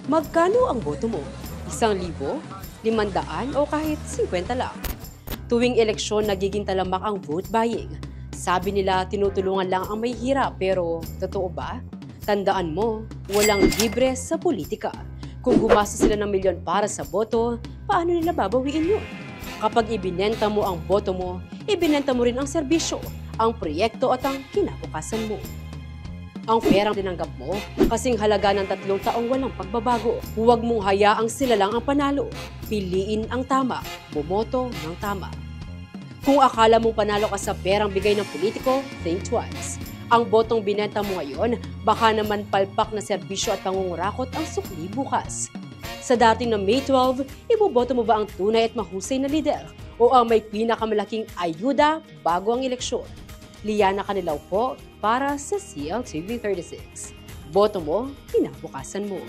Magkano ang boto mo? 1,000, 500 o kahit 50 lang? Tuwing eleksyon, nagiging talamak ang vote buying. Sabi nila tinutulungan lang ang may hirap, pero totoo ba? Tandaan mo, walang libre sa politika. Kung gumasta sila ng milyon para sa boto, paano nila babawiin yun? Kapag ibinenta mo ang boto mo, ibinenta mo rin ang serbisyo, ang proyekto at ang kinabukasan mo. Ang perang tinanggap mo, kasing halaga ng 3 taong walang pagbabago. Huwag mong hayaang sila lang ang panalo. Piliin ang tama, bumoto ng tama. Kung akala mong panalo ka sa perang bigay ng politiko, think twice. Ang botong binenta mo ngayon, baka naman palpak na serbisyo at pangungurakot ang sukli bukas. Sa dating na May 12, iboboto mo ba ang tunay at mahusay na lider? O ang may pinakamalaking ayuda bago ang eleksyon? Liana Canilaw po para sa CLTV 36. Boto mo, kinabukasan mo.